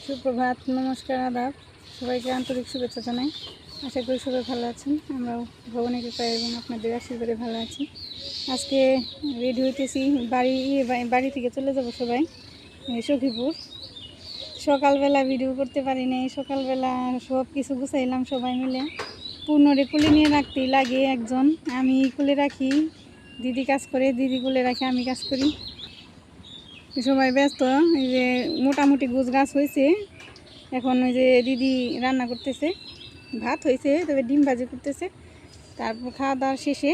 সুপ্রভাত, নমস্কার, আদাব। সবাইকে আন্তরিক শুভেচ্ছা জানাই। আশা করি সবাই ভালো আছেন। আমরাও ভগবানের কৃপায় এবং আপনাদের আশীর্বাদে ভালো আছি। আজকে রেডি হইতেছি, বাড়ি থেকে চলে যাব সবাই সখীপুর। সকালবেলা ভিডিও করতে পারি নাই। সকালবেলা সব কিছু গুছাইলাম সবাই মিলে। পূর্ণরে কুলে নিয়ে রাখতেই লাগে একজন। আমি কুলে রাখি, দিদি কাজ করে, দিদি কুলে রাখি, আমি কাজ করি। সবাই ব্যস্ত। এই যে মোটামুটি গোছ গাছ হয়েছে। এখন ওই যে দিদি রান্না করতেছে, ভাত হয়েছে, তবে ডিম ভাজি করতেছে। তারপর খাওয়া দাওয়ার শেষে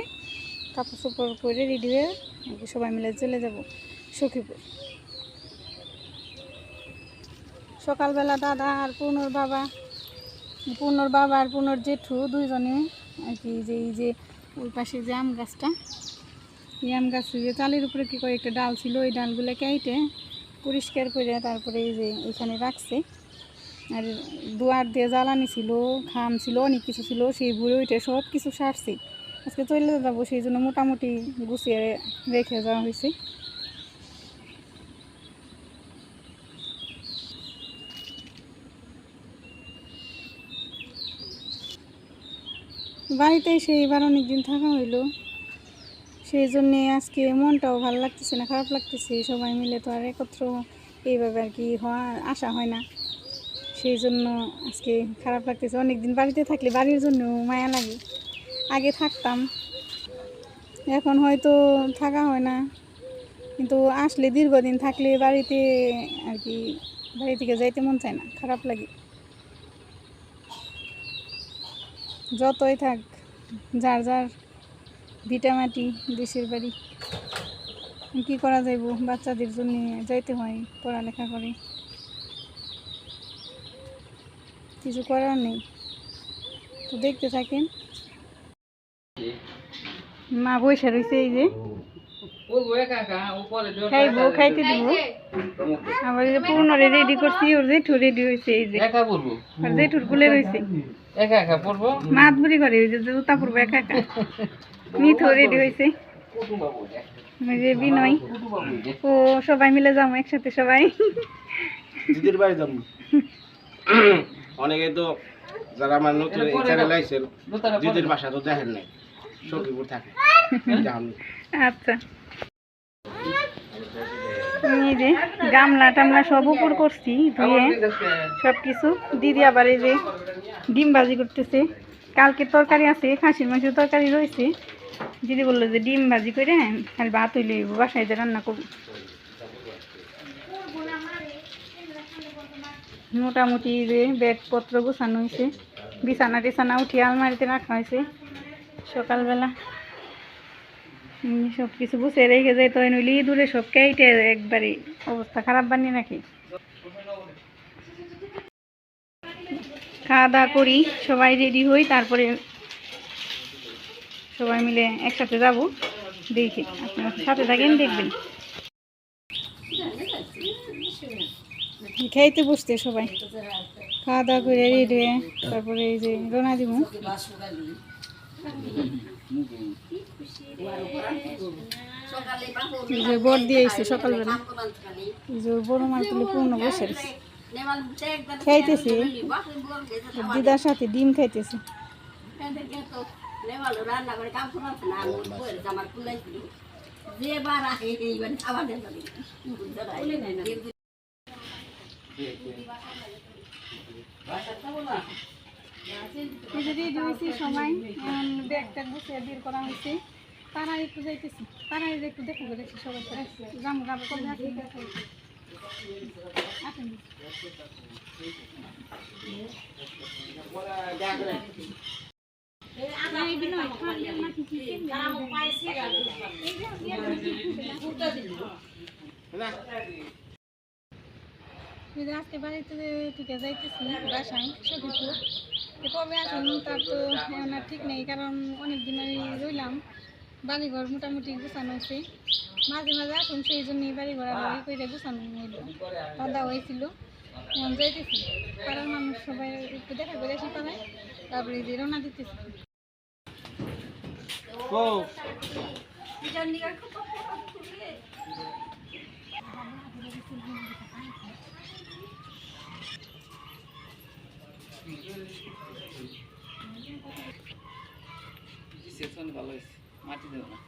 কাপড় চোপড় করে রেডি হয়ে সবাই মিলে চলে যাব সখীপুর। সকালবেলা দাদা আর পূর্ণর বাবা আর পূর্ণর জেঠু দুইজনে আর কি, যে এই যে ওই পাশে যে আম গাছটা, এই আম গাছ যে চালের উপরে কি করে একটা ডাল ছিল, ওই ডালগুলো কেটে পরিষ্কার করে তারপরে এই যে এখানে রাখছে। আর দুয়ার দিয়ে জ্বালানি ছিল, খাম ছিল, অনেক কিছু ছিল, সেই ভুঁড়ে ওইটা সব কিছু সারছি। আজকে চলে যাবো, সেই জন্য মোটামুটি গুছিয়ে রেখে যাওয়া হয়েছে। বাড়িতে সেইবার অনেক দিন থাকা হইলো, সেই জন্যে আজকে মনটাও ভালো লাগতেছে না, খারাপ লাগতেছে। সবাই মিলে তো আর একত্র এইভাবে আর কি আসা হয় না, সেই জন্য আজকে খারাপ লাগতেছে। অনেকদিন বাড়িতে থাকলে বাড়ির জন্য মায়া লাগে। আগে থাকতাম, এখন হয়তো থাকা হয় না, কিন্তু আসলে দীর্ঘদিন থাকলে বাড়িতে আর কি বাড়ি থেকে যাইতে মন চায় না, খারাপ লাগে। যতই থাক, যার যার ভিটামাটি দেশের বাড়ি, কি করা যাইব, বাচ্চাদের জন্য যাইতে হয়, পড়ালেখা করে, কিছু করার নেই। তো দেখতে থাকেন। মা বসে রয়েছে, এই যে খাইবো, খাইতে দিব। আবার এই যে পূর্ণরে রেডি করছি, ওর জেঠু রেডি হয়েছে, এই যে আর জেঠুর কুলে রয়েছে, মাত বুড়ি করে ওই যে জুতা পরবো একা একা। মিঠু রেডি হয়েছে, ওই যে বিনয়, ও সবাই মিলে যাবো একসাথে সবাই। দিদির বাড়ি যাবো। অনেকে তো যারা আমার নতুন চ্যানেল আইছেন, দিদির বাসা তো দেখেন নাই, সখীপুর থাকে। আচ্ছা, এই যে গামলা টামলা সব উপর করছি ধুয়ে সব কিছু। দিদি আবার এই যে ডিম ভাজি করতেছে। কালকে তরকারি আছে, খাসির মাংসের তরকারি রয়েছে। দিদি বললো যে ডিম ভাজি করে খালি ভাত হইলে বাসায় যে রান্না করবো। মোটামুটি যে ব্যাগপত্র গোছানো হয়েছে, বিছানা টিছানা উঠিয়ে আলমারিতে রাখা হয়েছে। সকালবেলা সব কিছু গুছিয়ে রেখে যায়, তো নইলে দূরে সব কেটে একবারে অবস্থা খারাপ বানিয়ে রাখি। খাওয়া দাওয়া করি, সবাই রেডি হই, তারপরে সবাই মিলে একসাথে যাব। দেখি, আপনার সাথে থাকেন, দেখবেন। খাইতে বসতে সবাই খাওয়া দাওয়া করে রেডি হয়ে তারপরে এই যে রওনা দিব। এই যে বর দিয়ে এসছে সকালবেলা, এই যে বড় মার তুলে পূর্ণ বসে খাইতেছে, দিদার সাথে ডিম খাইতেছে। সময় ব্যাগটা গুছিয়ে বের করা হয়েছে। তারা একটু যাইতেছি, তারা একটু দেখে দেখছি সবাই যাবো যাবো কবে আসেন। আজকে বাড়িতে থেকে যাইতেছি বাসায় সখীপুর। কবে আসুন তার তো এখন আর ঠিক নেই, কারণ অনেক দিন আমি রইলাম। বাড়িঘর মোটামুটি গুছানো হয়েছে, মাঝে মাঝে আসুন, সেই জন্যই বাড়িঘর আলাদা করে গুছানো হইল, খাওয়া হয়েছিল। এখন যাইতেছি, পাড়ার মানুষ সবাই একটু দেখা করে আসি পাড়ায়, তারপরে যে রওনা দিতেছি। ভালো হয়েছে, মাটি দেবো না।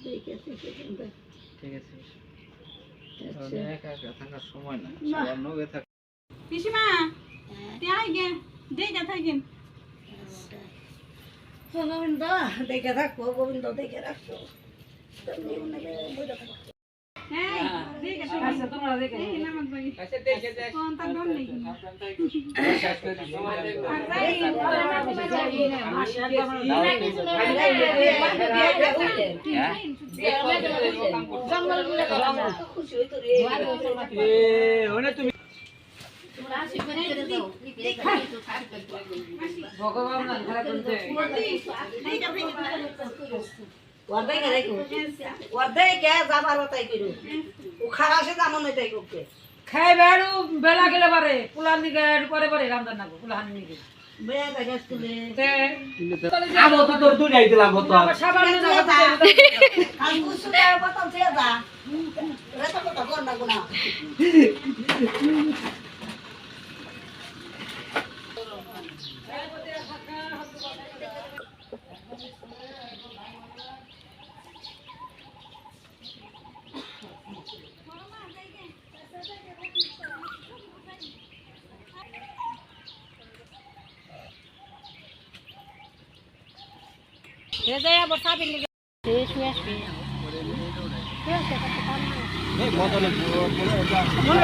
ঠিক আছে, একা একা থাকার সময় না, সবার নগে থাক। পিসিমা তে আই গে দেখে থাকেন গোবিন্দ দেখে রাখবো, গোবিন্দ দেখে রাখবো। হ্যাঁ দেখে থাকেন। আচ্ছা তোমরা দেখে এই নামাজ পড়ি আচ্ছা দেখে যাস, কোন তার দম নেই শেষ করে দিই, সময় দেখো। ভগবান না খারাপ করতে খাইবে আর বেলা গেলে পারে পুলার দিকে পরে পরে রামদান না পুলাহান নিয়ে আমো তো তোর দুই নাই দিলাম হতো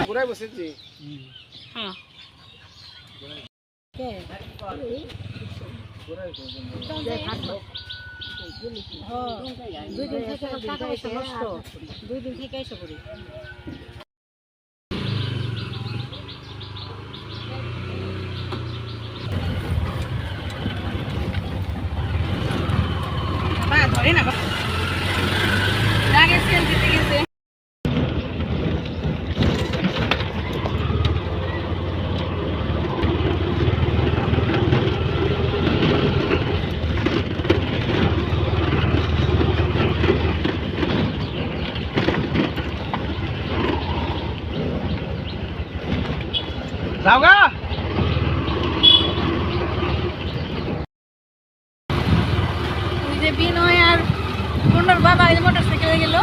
ঘুরাই বসেছি ধরে না লাগে সেল দিতে গেছে যাওগা ওই যে বিনয় আর পূর্ণর বাবা এই মোটরসাইকেলে গেল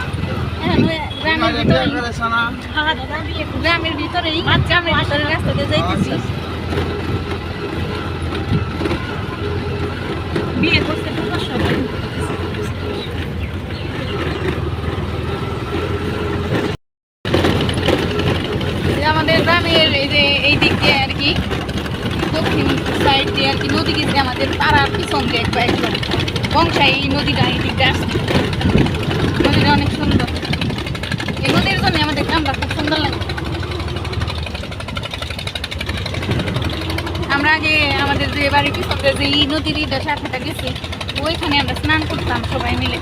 গ্রামের ভিতরে গ্রামের ভিতরেই গ্রামের ভিতরে রাস্তা দিয়ে যাইতেছি বিয়ে করতে ঢোকার সময় আমাদের গ্রামের এই যে এই দিক দিয়ে আর কি দক্ষিণ সাইড দিয়ে আর কি নদী গেছে আমাদের পাড়ার পিছন দিয়ে একদম বংশাই এই নদীটা এই দিকটা আসছে নদীটা অনেক সুন্দর এই নদীর জন্য আমাদের গ্রামটা খুব সুন্দর লাগে আমরা আগে আমাদের যে বাড়ির পিছন দিয়ে যে এই নদীর শাখাটা গেছে ওইখানে আমরা স্নান করতাম সবাই মিলে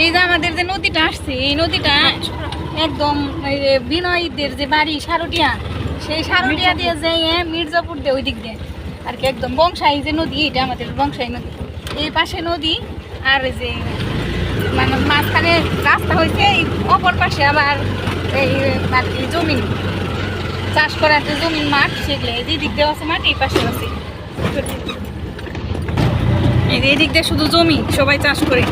এই যে আমাদের যে নদীটা আসছে এই নদীটা একদম বিনয়ীদের যে বাড়ি সারুটিয়া সেই সারুটিয়া দিয়ে যেয়ে মির্জাপুর দিয়ে ওই দিক দিয়ে আর কি একদম বংশাই যে নদী এটা আমাদের বংশাই নদী এই পাশে নদী আর যে মানে মাঝখানে রাস্তা হয়েছে এই অপর পাশে আবার এই আর কি জমিন চাষ করার যে জমিন মাঠ সেগুলো এই দিক দিয়ে আছে মাঠ এই পাশে আছে এই দিক দিয়ে শুধু জমি সবাই চাষ করে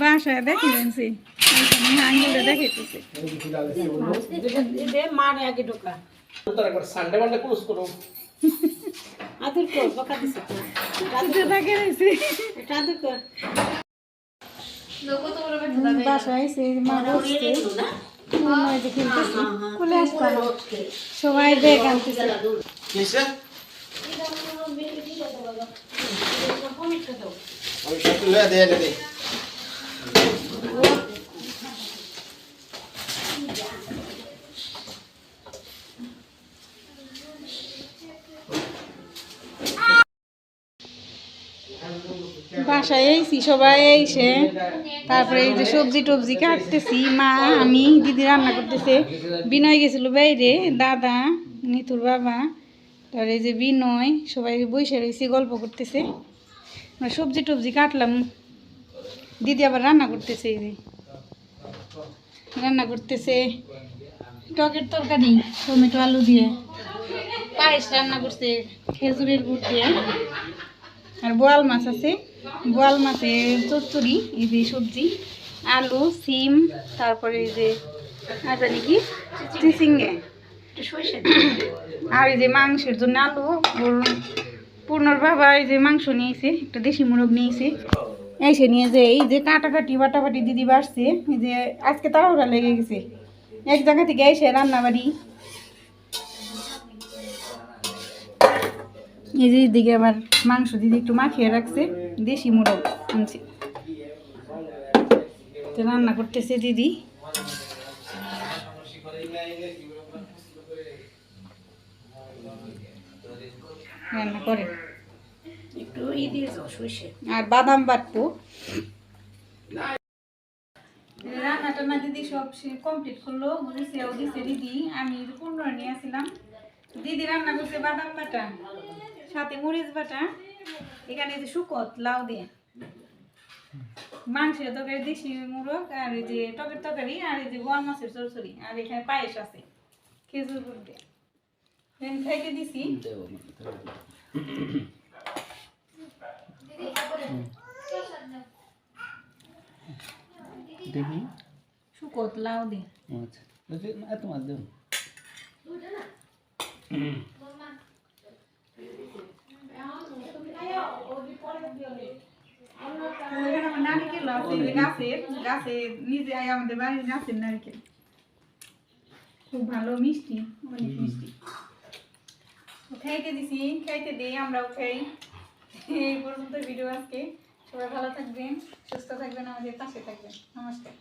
বাসায় দেখি জানছি আঙুলটা দেখাইতেছে মারে আগে ঢোকা সানডে মানডে ক্লোজ করো আদর কর বকা দিছে বাসায় মা বসছে খুলে আসতাম সবাই ব্যাগ আনতেছে কিসে আমি সব লয়ে দিয়ে বাসায় এসেছি সবাই এসে, তারপরে এই যে সবজি টবজি কাটতেছি, মা আমি দিদি রান্না করতেছে। বিনয় গেছিল বাইরে, দাদা নিতুর বাবা, তারপরে এই যে বিনয় সবাই বসে রয়েছে গল্প করতেছে। আমরা সবজি টবজি কাটলাম, দিদি আবার রান্না করতেছে। এই যে রান্না করতেছে টকের তরকারি টমেটো আলু দিয়ে, পায়েস রান্না করছে খেজুরের গুড় দিয়ে, আর বোয়াল মাছ আছে, বোয়াল মাছের চচ্চড়ি, এই যে সবজি আলু সিম, তারপরে এই যে আর জানি কি চিচিঙ্গে, আর এই যে মাংসের জন্য আলু। ওর পূর্ণর বাবা এই যে মাংস নিয়েছে, একটা দেশি মুরগ নিয়েছে, এসে নিয়ে যে এই যে কাটাকাটি বাটাবাটি দিদি বাড়ছে। এই যে আজকে তাড়াহুড়া লেগে গেছে, এক জায়গা থেকে এসে রান্নাবাড়ি। এই যে দিকে আবার মাংস দিদি একটু মাখিয়ে রাখছে, দেশি মুরগ আনছে, তো রান্না করতেছে দিদি। রান্না করে একটু ই দিয়ে যাও সইষে। আর বাদাম বাটবো। রান্না টান্না দিদি সব কমপ্লিট করলো, গুছিয়েও দিছে দিদি। আমি 15 নিয়ে আসছিলাম, দিদি রান্না করছে বাদাম বাটা, সাথে মরিচ বাটা, এখানে যে শুকত লাউ দিয়ে মাংসের তরকারি, দেশি মুরগ, আর এই যে টকের তরকারি, আর এই যে বোয়াল মাছের চরচড়ি, আর এখানে পায়েস আছে খেজুর গুড় দিয়ে। খাইতে দিছি। দেখি শুকত লাউ দিয়ে আচ্ছা এত মাছ দেব এখানে আমার নারকেল আছে, এই যে গাছের গাছে নিজে আমাদের বাড়ির গাছের নারকেল, খুব ভালো মিষ্টি, অনেক মিষ্টি। তো খাইতে দিছি, খাইতে দিই, আমরাও খাই। এই পর্যন্ত ভিডিও আজকে। সবাই ভালো থাকবেন, সুস্থ থাকবেন, আমাদের পাশে থাকবেন। নমস্কার।